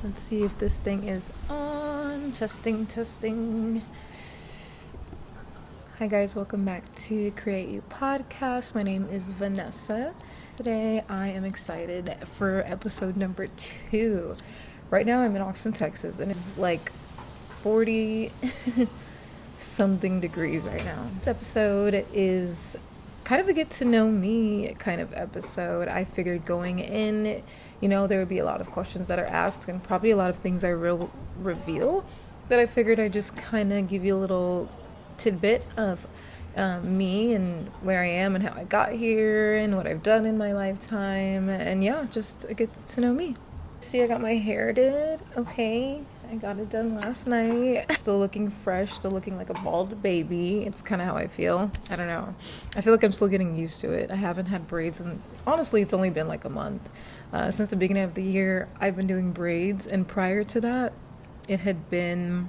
Let's see if this thing is on. Testing. Hi guys, welcome back to Create You Podcast. My name is Vanessa. Today I am excited for episode number 2. Right now I'm in Austin, Texas, and it's like 40 something degrees right now. This episode is kind of a get to know me kind of episode. I figured going in, there would be a lot of questions that are asked and probably a lot of things I will reveal, but I figured I'd just kind of give you a little tidbit of me and where I am and how I got here and what I've done in my lifetime, and yeah, just get to know me. See, I got my hair did. Okay, I got it done last night. Still looking fresh, still looking like a bald baby. It's kind of how I feel. I don't know. I feel like I'm still getting used to it. I haven't had braids, and honestly, it's only been like a month. Since the beginning of the year, I've been doing braids, and prior to that, it had been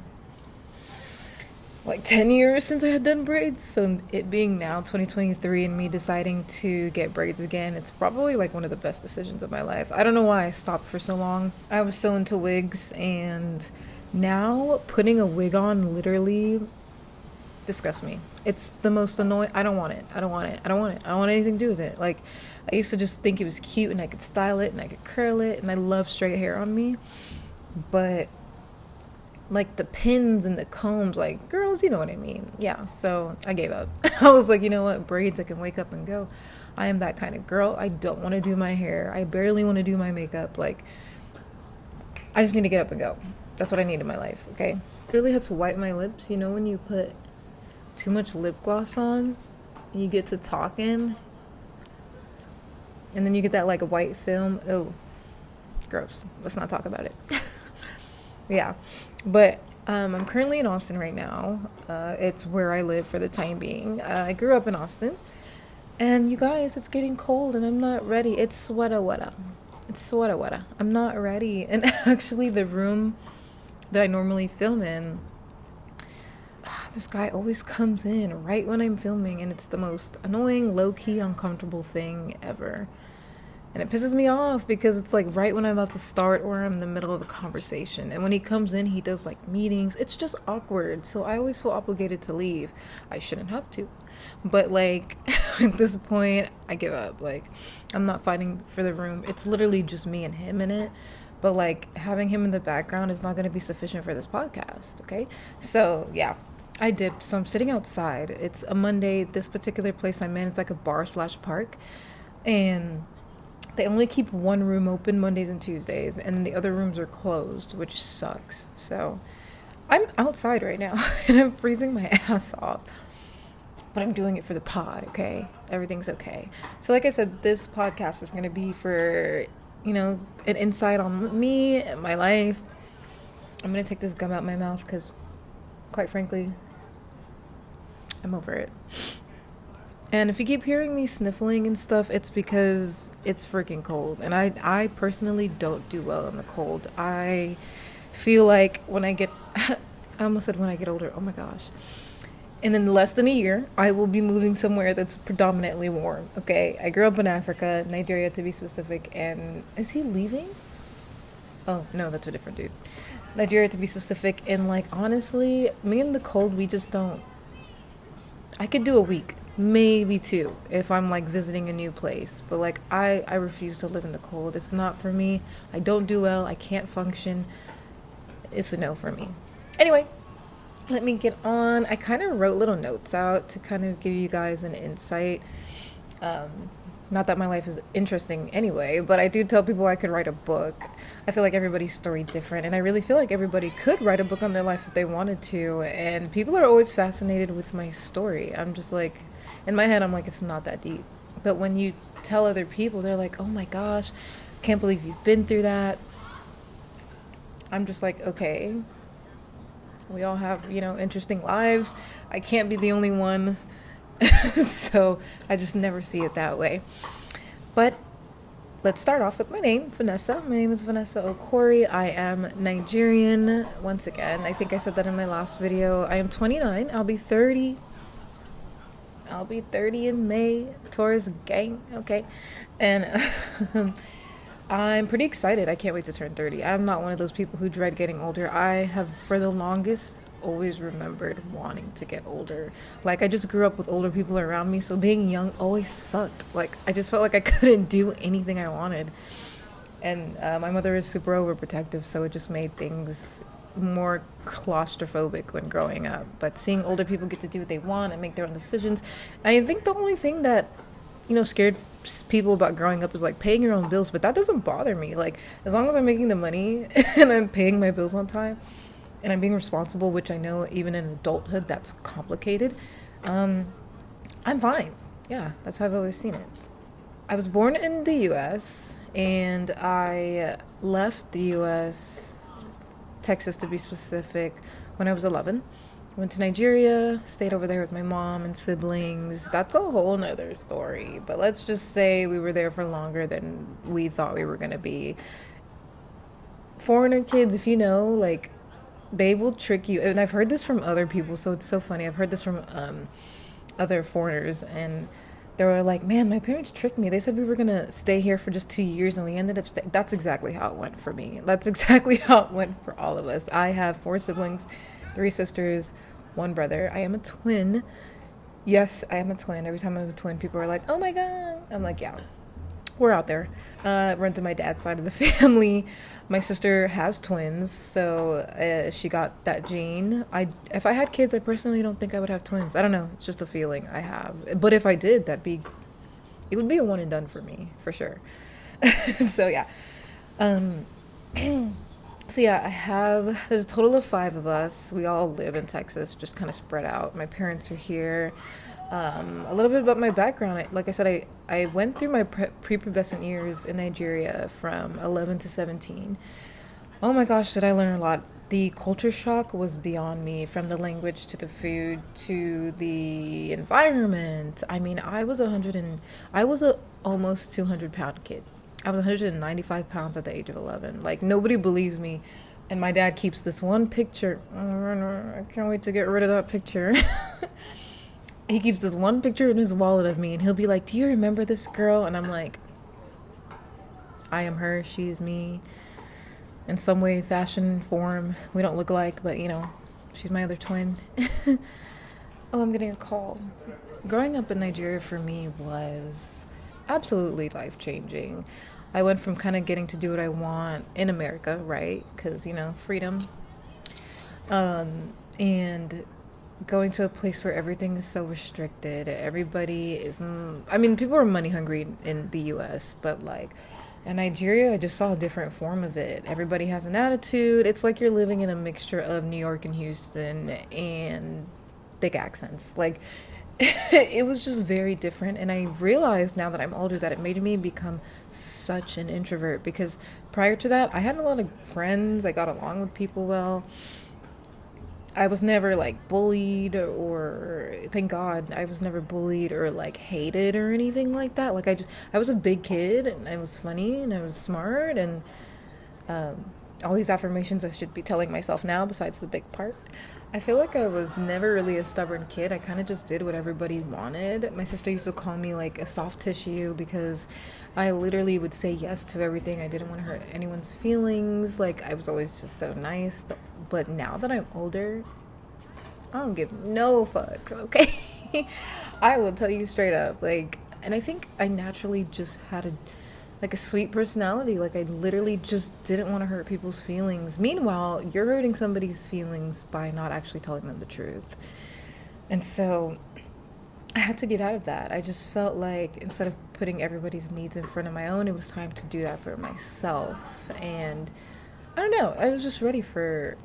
like 10 years since I had done braids. So it being now 2023 and me deciding to get braids again, it's probably like one of the best decisions of my life. I don't know why I stopped for so long. I was so into wigs, and now putting a wig on literally disgusts me. It's the most annoying. I don't want it. I don't want anything to do with it. Like, I used to just think it was cute and I could style it and I could curl it, and I love straight hair on me, but like the pins and the combs, like, girls, you know what I mean. Yeah, so I gave up. I was like, you know what, braids, I can wake up and go. I am that kind of girl. I don't want to do my hair. I barely want to do my makeup. Like, I just need to get up and go. That's what I need in my life, okay? I really had to wipe my lips. You know when you put too much lip gloss on, you get to talking, and then you get that like white film. Oh, gross. Let's not talk about it. Yeah, but I'm currently in Austin right now. It's where I live for the time being. I grew up in Austin, and you guys, it's getting cold and I'm not ready. It's sweater weather. I'm not ready. And actually, the room that I normally film in, this guy always comes in right when I'm filming, and it's the most annoying, low-key, uncomfortable thing ever. And it pisses me off because it's like right when I'm about to start or I'm in the middle of a conversation. And when he comes in, he does like meetings. It's just awkward. So I always feel obligated to leave. I shouldn't have to. But like at this point, I give up. Like, I'm not fighting for the room. It's literally just me and him in it. But like having him in the background is not going to be sufficient for this podcast. Okay. So yeah, I dipped. So I'm sitting outside. It's a Monday. This particular place I'm in, it's like a bar/park. And they only keep one room open Mondays and Tuesdays, and the other rooms are closed, which sucks. So I'm outside right now, and I'm freezing my ass off. But I'm doing it for the pod, okay? Everything's okay. So like I said, this podcast is going to be for, an insight on me and my life. I'm going to take this gum out my mouth because, quite frankly, I'm over it. And if you keep hearing me sniffling and stuff, it's because it's freaking cold. And I personally don't do well in the cold. I feel like when I get, I almost said when I get older, oh my gosh. And in less than a year, I will be moving somewhere that's predominantly warm, okay? I grew up in Africa, Nigeria to be specific, and is he leaving? Oh, no, that's a different dude. Nigeria to be specific, and like, honestly, me and the cold, we just don't. I could do a week. Maybe 2 if I'm like visiting a new place, but like I refuse to live in the cold. It's not for me. I don't do well. I can't function. It's a no for me. Anyway, let me get on. I kind of wrote little notes out to kind of give you guys an insight. Not that my life is interesting anyway, but I do tell people I could write a book. I feel like everybody's story different, and I really feel like everybody could write a book on their life if they wanted to, and people are always fascinated with my story. I'm just like, in my head, I'm like, it's not that deep. But when you tell other people, they're like, oh my gosh, can't believe you've been through that. I'm just like, okay, we all have, interesting lives. I can't be the only one. So I just never see it that way. But let's start off with my name, Vanessa. My name is Vanessa Okori. I am Nigerian. Once again, I think I said that in my last video. I am 29. I'll be 30 in May. Taurus gang, okay? And I'm pretty excited. I can't wait to turn 30. I'm not one of those people who dread getting older. I have, for the longest, always remembered wanting to get older. Like, I just grew up with older people around me, so being young always sucked. Like, I just felt like I couldn't do anything I wanted. And my mother is super overprotective, so it just made things more claustrophobic when growing up. But seeing older people get to do what they want and make their own decisions, I think the only thing that, scared people about growing up is like paying your own bills, but that doesn't bother me. Like, as long as I'm making the money and I'm paying my bills on time and I'm being responsible, which I know even in adulthood that's complicated, I'm fine. Yeah, that's how I've always seen it. I was born in the US and I left the US, Texas to be specific, when I was 11. Went to Nigeria, stayed over there with my mom and siblings. That's a whole nother story. But let's just say we were there for longer than we thought we were going to be. Foreigner kids, if you know, like, they will trick you. And I've heard this from other people, so it's so funny. I've heard this from other foreigners, and they were like, man, my parents tricked me. They said we were going to stay here for just 2 years, and we ended up staying. That's exactly how it went for me. That's exactly how it went for all of us. I have 4 siblings, 3 sisters, 1 brother. I am a twin. Yes, I am a twin. Every time I'm a twin, people are like, oh my God. I'm like, yeah, we're out there. Run to my dad's side of the family. My sister has twins, so she got that gene. If I had kids, I personally don't think I would have twins. I don't know. It's just a feeling I have. But if I did, it would be a one and done for me, for sure. So yeah. So yeah, there's a total of 5 of us. We all live in Texas, just kind of spread out. My parents are here. A little bit about my background. Like I said, I went through my prepubescent years in Nigeria from 11 to 17. Oh my gosh, did I learn a lot. The culture shock was beyond me, from the language to the food to the environment. I mean, I was a almost 200-pound kid. I was 195 pounds at the age of 11. Like, nobody believes me. And my dad keeps this one picture. I can't wait to get rid of that picture. He keeps this one picture in his wallet of me, and he'll be like, do you remember this girl? And I'm like, I am her, she is me. In some way, fashion, form, we don't look alike, but she's my other twin. Oh, I'm getting a call. Growing up in Nigeria for me was absolutely life-changing. I went from kind of getting to do what I want in America, right? Because, freedom. And going to a place where everything is so restricted. Everybody is, people are money hungry in the US, but like in Nigeria, I just saw a different form of it. Everybody has an attitude. It's like you're living in a mixture of New York and Houston and thick accents. Like, it was just very different. And I realized now that I'm older that it made me become such an introvert, because prior to that, I had a lot of friends. I got along with people well. I was never like bullied, or thank God I was never bullied or like hated or anything like that. Like, I was a big kid, and I was funny and I was smart, and all these affirmations I should be telling myself now, besides the big part. I feel like I was never really a stubborn kid. I kind of just did what everybody wanted. My sister used to call me like a soft tissue, because I literally would say yes to everything. I didn't want to hurt anyone's feelings. Like, I was always just so nice. But now that I'm older, I don't give no fucks, okay? I will tell you straight up. Like, and I think I naturally just had a sweet personality. Like, I literally just didn't want to hurt people's feelings. Meanwhile, you're hurting somebody's feelings by not actually telling them the truth. And so I had to get out of that. I just felt like instead of putting everybody's needs in front of my own, it was time to do that for myself. And I don't know, I was just ready for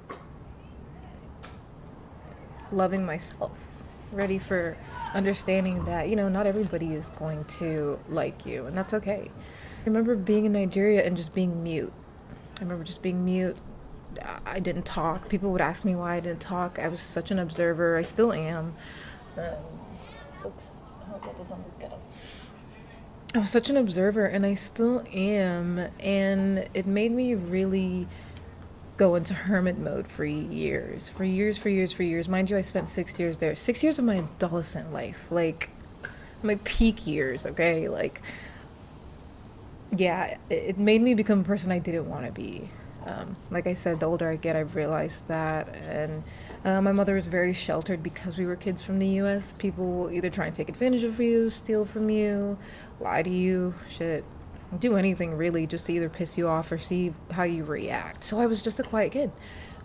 loving myself, ready for understanding that, not everybody is going to like you, and that's okay. I remember being in Nigeria and just being mute. I didn't talk. People would ask me why I didn't talk. I was such an observer. I still am. Oops, I hope that doesn't get up. I was such an observer, and I still am, and it made me really go into hermit mode for years. Mind you, I spent 6 years there. 6 years of my adolescent life, like my peak years, okay? Like, Yeah, it made me become a person I didn't want to be. Like I said, the older I get, I've realized that. And my mother was very sheltered because we were kids from the US. People will either try and take advantage of you, steal from you, lie to you, shit, do anything really just to either piss you off or see how you react. So I was just a quiet kid.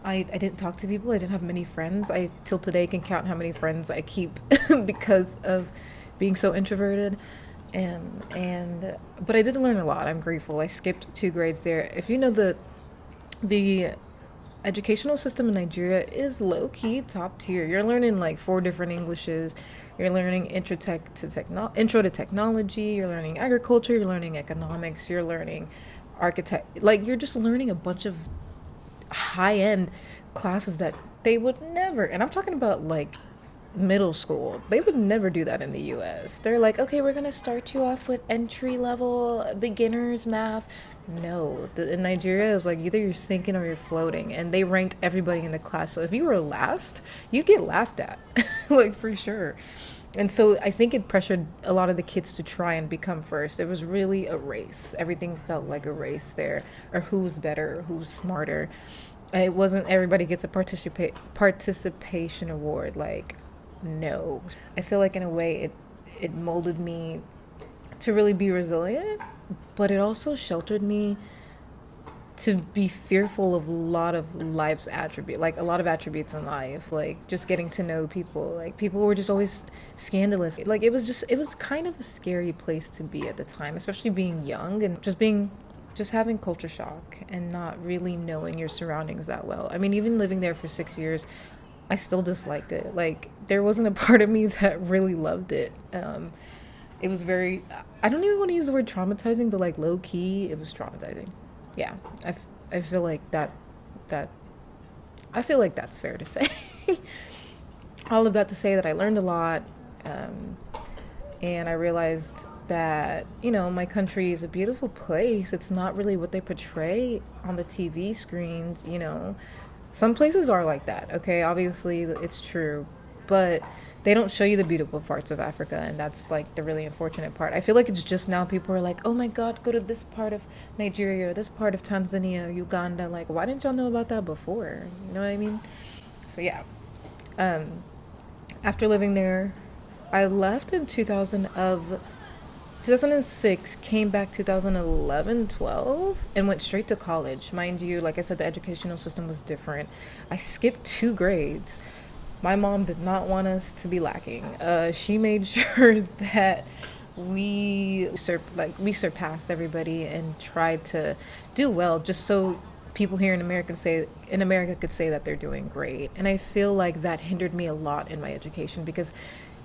I didn't talk to people. I didn't have many friends. I till today can count how many friends I keep because of being so introverted. And but I did learn a lot. I'm grateful. I skipped 2 grades there. If you know the educational system in Nigeria is low key top tier. You're learning like 4 different Englishes. You're learning intro to technology. You're learning agriculture. You're learning economics. You're learning architect. Like you're just learning a bunch of high end classes that they would never. And I'm talking about like middle school. They would never do that in the US. They're like, okay, we're gonna start you off with entry level beginners math. No, in Nigeria, it was like either you're sinking or you're floating, and they ranked everybody in the class. So if you were last, you'd get laughed at, like for sure. And so I think it pressured a lot of the kids to try and become first. It was really a race. Everything felt like a race there, or who's better, who's smarter. It wasn't everybody gets a participation award. Like, no. I feel like in a way it molded me to really be resilient, but it also sheltered me to be fearful of a lot of life's attribute, like a lot of attributes in life, like just getting to know people. Like people were just always scandalous. Like it was kind of a scary place to be at the time, especially being young and just having culture shock and not really knowing your surroundings that well. I mean, even living there for 6 years, I still disliked it. Like there wasn't a part of me that really loved it. It was very, I don't even want to use the word traumatizing, but like low key, it was traumatizing. Yeah, I feel like that I feel like that's fair to say. All of that to say that I learned a lot, um, and I realized that my country is a beautiful place. It's not really what they portray on the TV screens. Some places are like that. Okay, obviously it's true, but they don't show you the beautiful parts of Africa, and that's like the really unfortunate part. I feel like it's just now people are like, oh my God, go to this part of Nigeria, or this part of Tanzania, Uganda. Like, why didn't y'all know about that before? You know what I mean? So yeah. Um, After living there, I left in 2006, came back 2011, 12, and went straight to college. Mind you, like I said, the educational system was different. I skipped 2 grades. My mom did not want us to be lacking. She made sure that we surpassed everybody and tried to do well, just so people here in America could say that they're doing great. And I feel like that hindered me a lot in my education because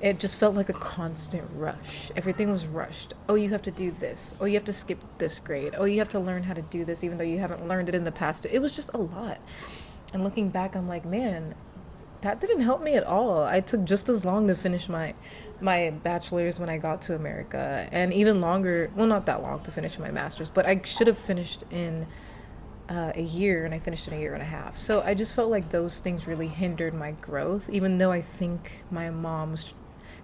it just felt like a constant rush. Everything was rushed. Oh, you have to do this. Oh, you have to skip this grade. Oh, you have to learn how to do this even though you haven't learned it in the past. It was just a lot. And looking back, I'm like, man, that didn't help me at all. I took just as long to finish my bachelor's when I got to America, and even longer. Well, not that long to finish my master's, but I should have finished in a year, and I finished in a year and a half. So I just felt like those things really hindered my growth, even though I think my mom's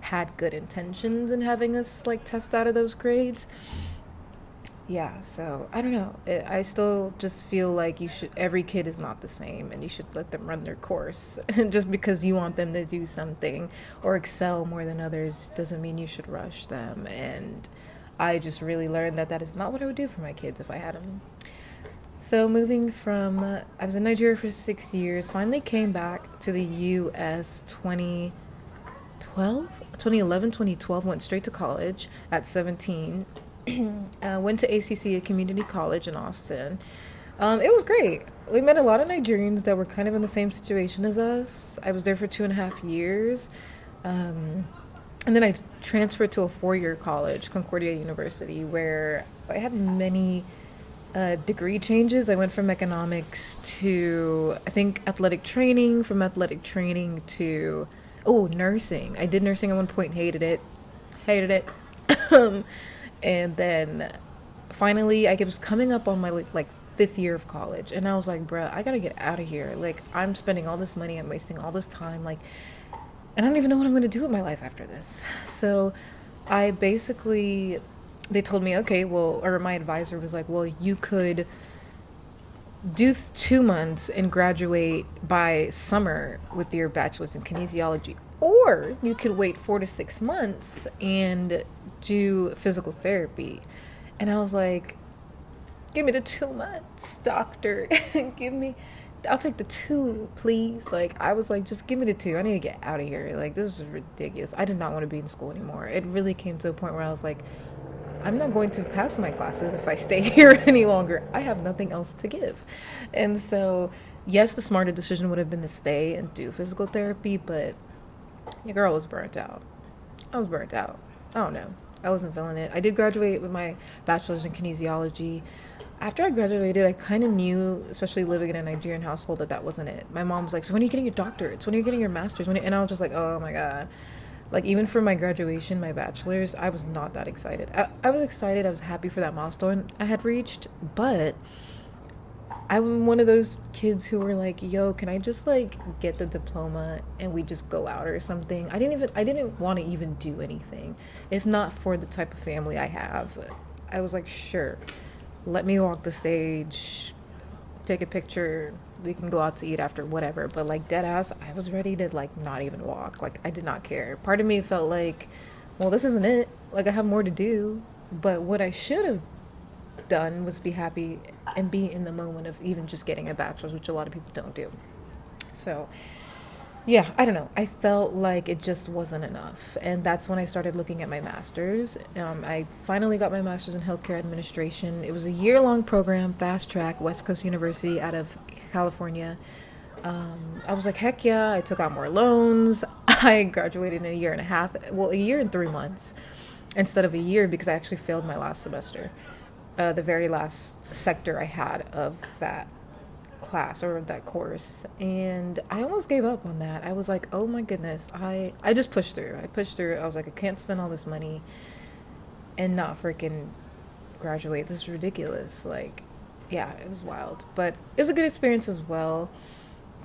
had good intentions in having us like test out of those grades. Yeah, so I don't know. I still just feel like every kid is not the same, and you should let them run their course. And just because you want them to do something or excel more than others doesn't mean you should rush them. And I just really learned that that is not what I would do for my kids if I had them. So I was in Nigeria for 6 years, finally came back to the US 2011, 2012, went straight to college at 17. Went to ACC, a community college in Austin. It was great. We met a lot of Nigerians that were kind of in the same situation as us. I was there for 2.5 years. And then I transferred to a 4-year college, Concordia University, where I had many degree changes. I went from economics to, I think, athletic training, from athletic training to, nursing. I did nursing at one point, hated it. Hated it. And then finally, I was coming up on my like 5th year of college, and I was like, bruh, I gotta get out of here. Like, I'm spending all this money, I'm wasting all this time, like, and I don't even know what I'm gonna do with my life after this. So I basically they told me, okay, well, or my advisor was like, well, you could do 2 months and graduate by summer with your bachelor's in kinesiology, or you could wait 4 to 6 months and do physical therapy. And I was like, give me the 2 months, doctor. Give me, I'll take the two, please. Like, I was like, just give me the two. I need to get out of here. Like, this is ridiculous. I did not want to be in school anymore. It really came to a point where I was like, I'm not going to pass my classes if I stay here any longer. I have nothing else to give. And so, yes, the smarter decision would have been to stay and do physical therapy, but your girl was burnt out. I was burnt out. I don't know. I wasn't feeling it. I did graduate with my bachelor's in kinesiology. After I graduated, I kind of knew, especially living in a Nigerian household, that that wasn't it. My mom was like, so when are you getting your doctorates? When are you getting your master's? And I was just like, oh my God. Like, even for my graduation, my bachelor's, I was not that excited. I was excited. I was happy for that milestone I had reached. But I'm one of those kids who were like, yo, can I just like get the diploma and we just go out or something? I didn't want to even do anything. If not for the type of family I have. I was like, sure, let me walk the stage, take a picture, we can go out to eat after, whatever. But like, dead ass, I was ready to like not even walk. Like, I did not care. Part of me felt like, well, this isn't it. Like, I have more to do. But what I should have done was be happy and be in the moment of even just getting a bachelor's, which a lot of people don't do. So yeah, I don't know. I felt like it just wasn't enough. And that's when I started looking at my master's. I finally got my master's in healthcare administration. It was a year-long program, fast track, West Coast University out of California. I was like, heck yeah. I took out more loans. I graduated in a year and a half, well, a year and 3 months instead of a year, because I actually failed my last semester, the very last sector I had of that class or that course. And I almost gave up on that. I was like, oh my goodness, I just pushed through. I was like, I can't spend all this money and not freaking graduate. This is ridiculous. Like, yeah, it was wild, but it was a good experience as well.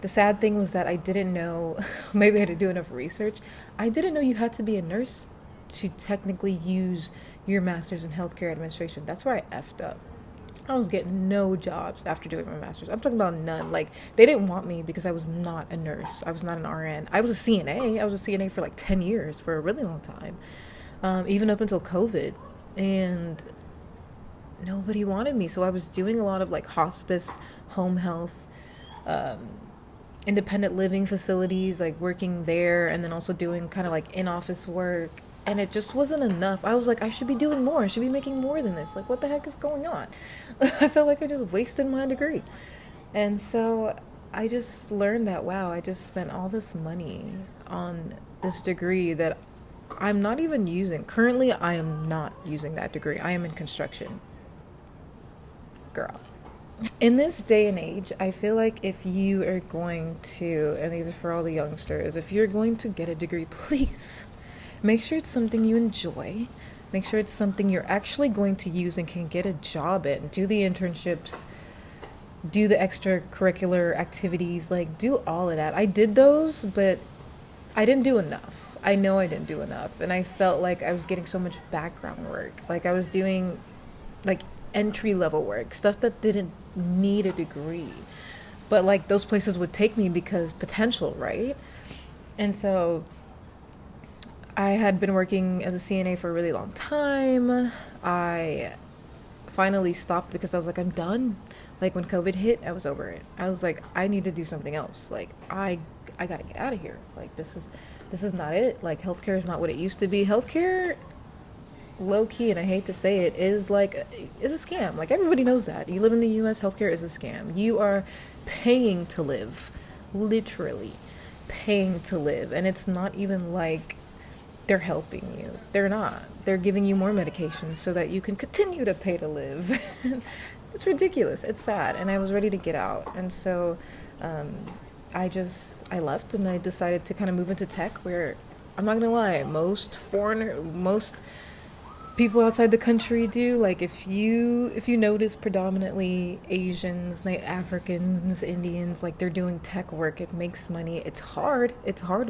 The sad thing was that I didn't know, maybe I had to do enough research. I didn't know you had to be a nurse to technically use your master's in healthcare administration. That's where I effed up. I was getting no jobs after doing my master's. I'm talking about none. Like, they didn't want me because I was not a nurse. I was not an RN. I was a CNA. I was a CNA for like 10 years, for a really long time, even up until COVID. And nobody wanted me. So I was doing a lot of like hospice, home health, independent living facilities, like working there, and then also doing kind of like in-office work. And it just wasn't enough. I was like, I should be doing more. I should be making more than this. Like, what the heck is going on? I felt like I just wasted my degree. And so I just learned that, wow, I just spent all this money on this degree that I'm not even using. Currently, I am not using that degree. I am in construction. Girl. In this day and age, I feel like if you are going to, and these are for all the youngsters, if you're going to get a degree, please make sure it's something you enjoy. Make sure it's something you're actually going to use and can get a job in. Do the internships, do the extracurricular activities, like do all of that. I did those, but I didn't do enough. I know I didn't do enough. And I felt like I was getting so much background work. Like, I was doing like entry level work, stuff that didn't need a degree. But like, those places would take me because potential, right? And so I had been working as a CNA for a really long time. I finally stopped because I was like, I'm done. Like, when COVID hit, I was over it. I was like, I need to do something else. Like, I gotta get out of here. Like, this is not it. Like, healthcare is not what it used to be. Healthcare, low key, and I hate to say it, is a scam. Like, everybody knows that. You live in the US, healthcare is a scam. You are paying to live, literally paying to live. And it's not even like they're helping you. They're not. They're giving you more medications so that you can continue to pay to live. It's ridiculous. It's sad. And I was ready to get out. And so I left, and I decided to kind of move into tech, where, I'm not gonna lie, most people outside the country do. Like, if you notice, predominantly Asians, like Africans, Indians, like, they're doing tech work. It makes money. It's hard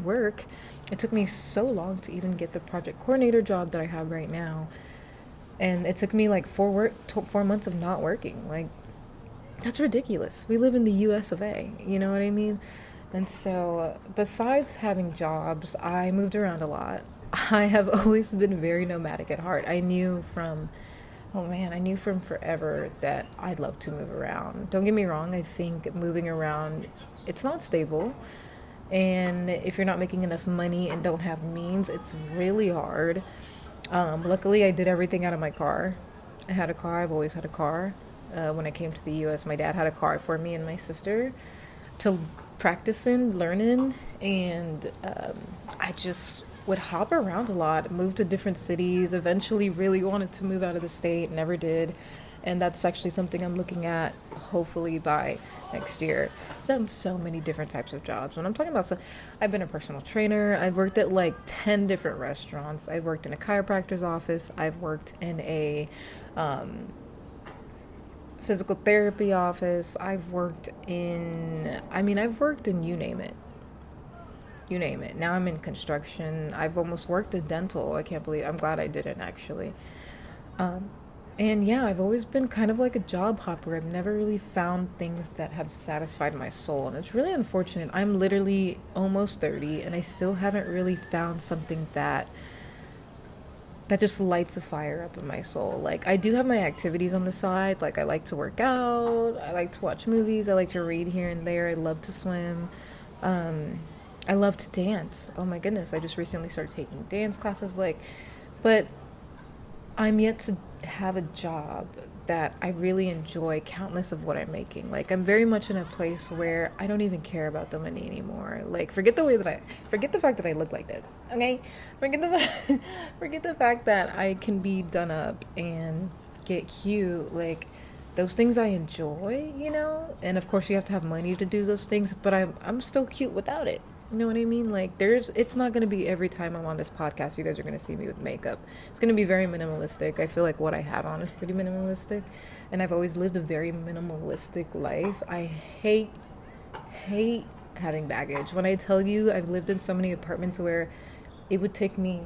work. It took me so long to even get the project coordinator job that I have right now. And it took me like 4 months of not working. Like, that's ridiculous. We live in the US of A, you know what I mean? And so, besides having jobs, I moved around a lot. I have always been very nomadic at heart. Oh man, I knew from forever that I'd love to move around. Don't get me wrong, I think moving around, it's not stable. And if you're not making enough money and don't have means, it's really hard. Luckily, I did everything out of my car. I had a car, I've always had a car. When I came to the US, my dad had a car for me and my sister to practice in, learn in, and I just would hop around a lot, move to different cities, eventually really wanted to move out of the state, never did. And that's actually something I'm looking at hopefully by next year. I've done so many different types of jobs. When I'm talking about, so I've been a personal trainer, I've worked at like 10 different restaurants, I've worked in a chiropractor's office, I've worked in a physical therapy office, I've worked in you name it. You name it. Now I'm in construction. I've almost worked in dental. I'm glad I didn't actually. Um, and yeah, I've always been kind of like a job hopper. I've never really found things that have satisfied my soul. And it's really unfortunate. I'm literally almost 30 and I still haven't really found something that just lights a fire up in my soul. Like, I do have my activities on the side. Like, I like to work out, I like to watch movies, I like to read here and there, I love to swim. Um, I love to dance. Oh my goodness, I just recently started taking dance classes. But I'm yet to have a job that I really enjoy countless of what I'm making. Like, I'm very much in a place where I don't even care about the money anymore. Like, forget the fact that I look like this, okay? Forget the fact that I can be done up and get cute. Like, those things I enjoy, you know? And of course you have to have money to do those things, but I'm still cute without it. You know what I mean? Like, it's not going to be every time I'm on this podcast, you guys are going to see me with makeup. It's going to be very minimalistic. I feel like what I have on is pretty minimalistic. And I've always lived a very minimalistic life. I hate having baggage. When I tell you, I've lived in so many apartments where it would take me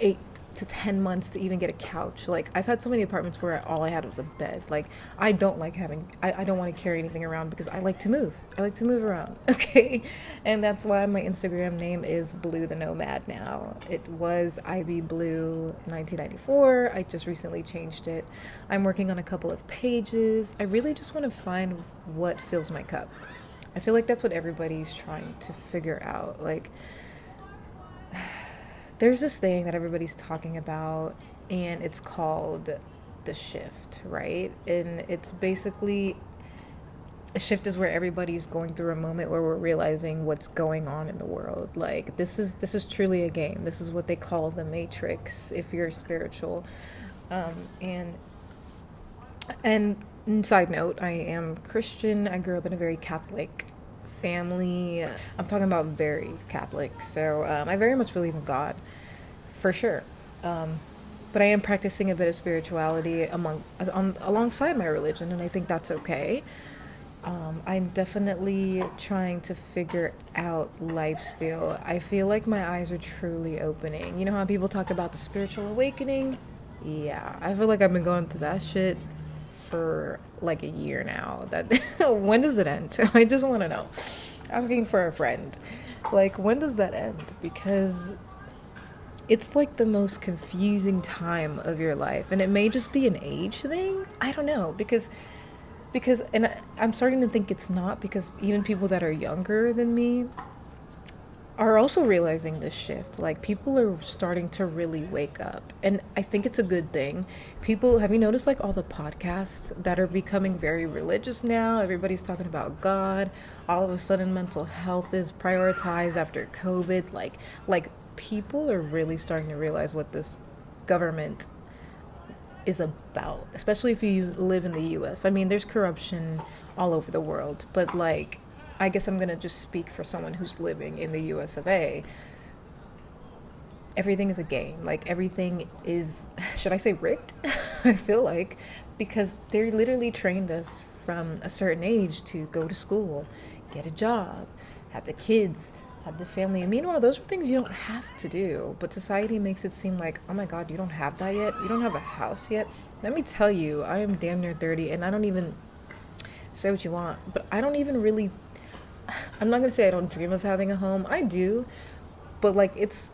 8 to 10 months to even get a couch. Like, I've had so many apartments where all I had was a bed. Like, I don't like I don't want to carry anything around because I like to move. I like to move around. Okay. And that's why my Instagram name is Blue the Nomad now. It was Ivy Blue 1994. I just recently changed it. I'm working on a couple of pages. I really just want to find what fills my cup. I feel like that's what everybody's trying to figure out. Like, there's this thing that everybody's talking about, and it's called the shift, right? And it's basically, a shift is where everybody's going through a moment where we're realizing what's going on in the world. Like, this is truly a game. This is what they call the Matrix if you're spiritual. Um, and and side note, I am Christian. I grew up in a very Catholic family. I'm talking about very Catholic. So I very much believe in God, for sure. But I am practicing a bit of spirituality alongside my religion, and I think that's okay. I'm definitely trying to figure out life still. I feel like my eyes are truly opening. You know how people talk about the spiritual awakening? Yeah, I feel like I've been going through that shit for like a year now. That when does it end? I just want to know. Asking for a friend. Like, when does that end? Because it's like the most confusing time of your life, and it may just be an age thing. I don't know, because I'm starting to think it's not, because even people that are younger than me are also realizing this shift. Like, people are starting to really wake up, and I think it's a good thing. People, have you noticed like all the podcasts that are becoming very religious now? Everybody's talking about God. All of a sudden mental health is prioritized after COVID. Like people are really starting to realize what this government is about, especially if you live in the US. I mean, there's corruption all over the world, but like, I guess I'm gonna just speak for someone who's living in the US of A. Everything is a game. Like, everything is, should I say rigged? I feel like, because they literally trained us from a certain age to go to school, get a job, have the kids, have the family. And meanwhile, those are things you don't have to do. But society makes it seem like, oh my God, you don't have that yet? You don't have a house yet? Let me tell you, I am damn near 30 and I don't even say what you want, but I don't even really, I'm not gonna say I don't dream of having a home. I do, but like it's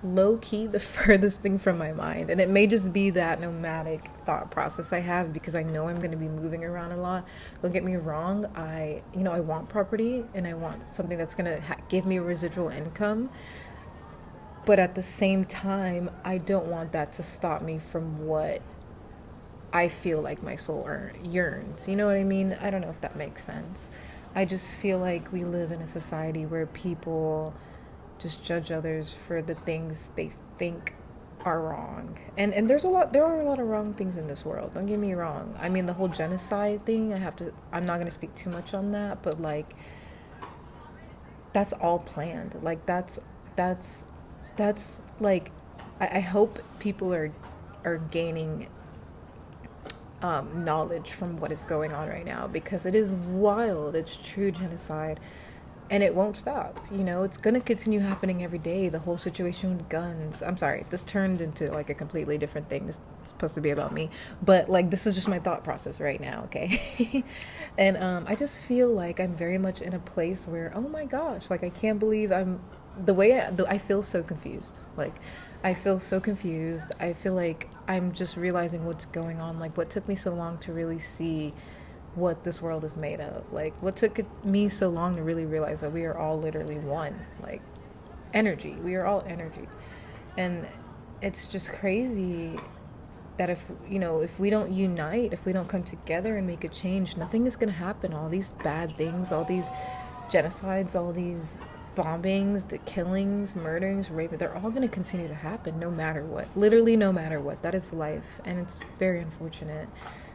low key the furthest thing from my mind. And it may just be that nomadic thought process I have because I know I'm going to be moving around a lot. Don't get me wrong, I want property and I want something that's going to give me a residual income, but at the same time I don't want that to stop me from what I feel like my soul yearns. You know what I mean? I don't know if that makes sense. I just feel like we live in a society where people just judge others for the things they think are wrong. And there are a lot of wrong things in this world. Don't get me wrong. I mean, the whole genocide thing, I'm not going to speak too much on that, but like that's all planned. Like that's like I hope people are gaining knowledge from what is going on right now, because it is wild. It's true genocide and it won't stop. It's going to continue happening every day. The whole situation with guns. I'm sorry, this turned into like a completely different thing. This is supposed to be about me, but like this is just my thought process right now, okay? And I just feel like I'm very much in a place where, oh my gosh, like I can't believe I feel so confused. Like I feel so confused. I feel like I'm just realizing what's going on. Like what took me so long to really see what this world is made of. Like what took me so long to really realize that we are all literally one. Like energy. We are all energy. And it's just crazy that if we don't unite, if we don't come together and make a change, nothing is going to happen. All these bad things, all these genocides, all these bombings, the killings, murderings, rape, they're all going to continue to happen no matter what. Literally no matter what. That is life, and it's very unfortunate.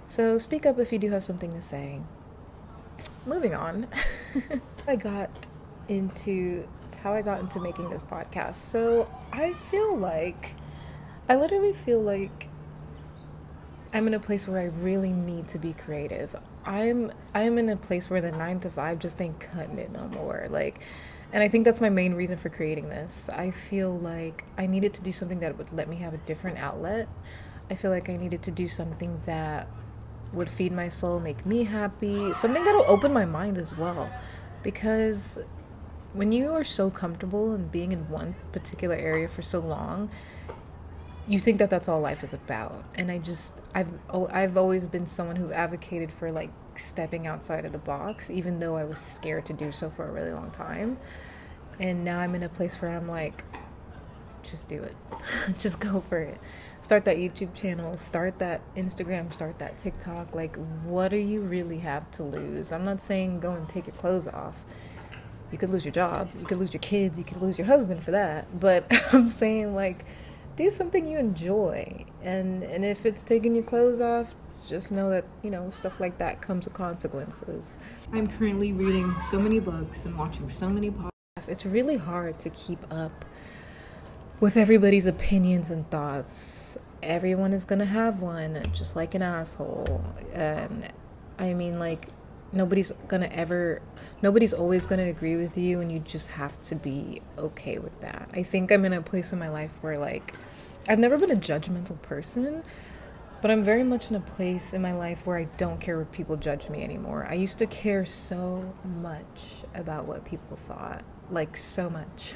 So speak up if you do have something to say. Moving on. How I got into making this podcast. So I literally feel like I'm in a place where I really need to be creative. I'm in a place where the 9 to 5 just ain't cutting it no more. And I think that's my main reason for creating this. I feel like I needed to do something that would let me have a different outlet. I feel like I needed to do something that would feed my soul, make me happy, something that'll open my mind as well. Because when you are so comfortable in being in one particular area for so long, you think that that's all life is about. And I've always been someone who advocated for like stepping outside of the box, even though I was scared to do so for a really long time. And now I'm in a place where I'm like, just do it. Just go for it. Start that YouTube channel, start that Instagram, start that TikTok. Like, what do you really have to lose? I'm not saying go and take your clothes off. You could lose your job, you could lose your kids, you could lose your husband for that. But I'm saying, like, do something you enjoy. And if it's taking your clothes off, just know that, stuff like that comes with consequences. I'm currently reading so many books and watching so many podcasts. It's really hard to keep up with everybody's opinions and thoughts. Everyone is gonna have one, just like an asshole. And I mean, like, nobody's always gonna agree with you, and you just have to be okay with that. I think I'm in a place in my life where, like, I've never been a judgmental person, but I'm very much in a place in my life where I don't care if people judge me anymore. I used to care so much about what people thought, like so much.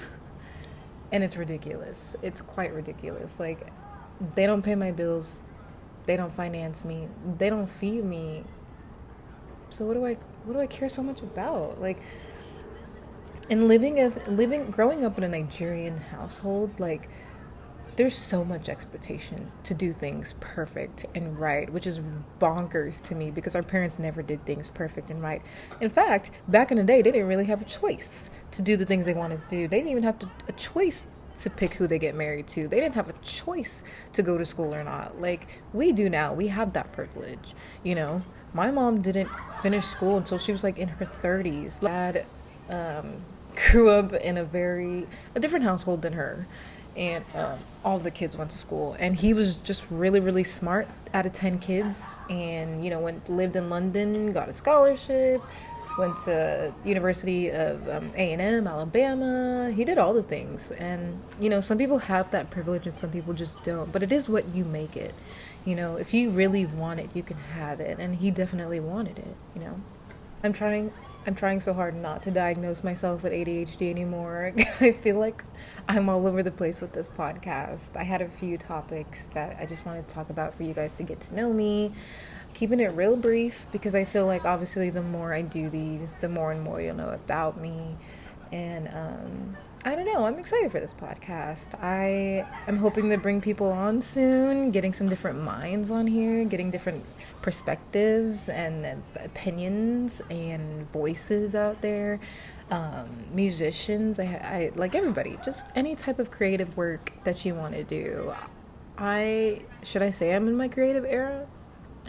And it's ridiculous. It's quite ridiculous. Like, they don't pay my bills. They don't finance me. They don't feed me. So what do I care so much about? Like, and growing up in a Nigerian household, like, there's so much expectation to do things perfect and right, which is bonkers to me because our parents never did things perfect and right. In fact, back in the day, they didn't really have a choice to do the things they wanted to do. They didn't even have a choice to pick who they get married to. They didn't have a choice to go to school or not. Like we do now. We have that privilege, My mom didn't finish school until she was like in her 30s. Dad grew up in a different household than her. And all the kids went to school, and he was just really, really smart out of 10 kids, and lived in London, got a scholarship, went to University of A&M, Alabama. He did all the things. And, some people have that privilege and some people just don't. But it is what you make it. If you really want it, you can have it. And he definitely wanted it. I'm trying I'm trying so hard not to diagnose myself with ADHD anymore. I feel like I'm all over the place with this podcast. I had a few topics that I just wanted to talk about for you guys to get to know me. Keeping it real brief because I feel like obviously the more I do these, the more and more you'll know about me. And I don't know, I'm excited for this podcast. I am hoping to bring people on soon, getting some different minds on here, getting different perspectives and opinions and voices out there. Musicians, I like everybody, just any type of creative work that you want to do. Should I say I'm in my creative era?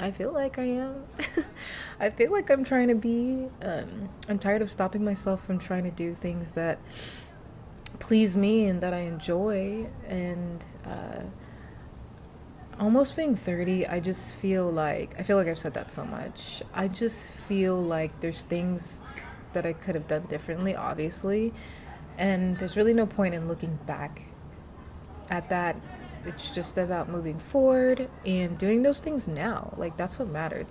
I feel like I am. I feel like I'm trying to be. I'm tired of stopping myself from trying to do things that please me and that I enjoy. And almost being 30, I feel like I've said that so much. I just feel like there's things that I could have done differently, obviously. And there's really no point in looking back at that. It's just about moving forward and doing those things now. Like, that's what matters.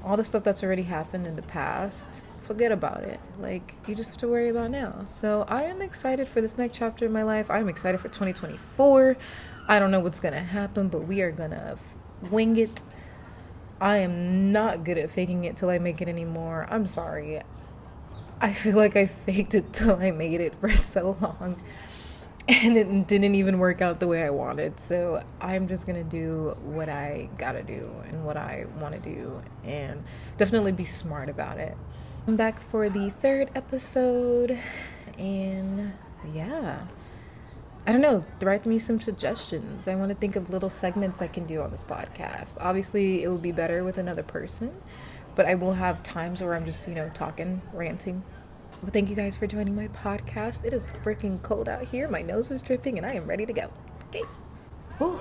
All the stuff that's already happened in the past, forget about it. Like, you just have to worry about now. So I am excited for this next chapter in my life. I'm excited for 2024. I don't know what's going to happen, but we are going to wing it. I am not good at faking it till I make it anymore. I'm sorry. I feel like I faked it till I made it for so long. And it didn't even work out the way I wanted. So I'm just going to do what I got to do and what I want to do. And definitely be smart about it. I'm back for the third episode. And yeah. I don't know. Write me some suggestions. I want to think of little segments I can do on this podcast. Obviously, it would be better with another person. But I will have times where I'm just, talking, ranting. Well, thank you guys for joining my podcast. It is freaking cold out here. My nose is dripping and I am ready to go. Okay. Whew.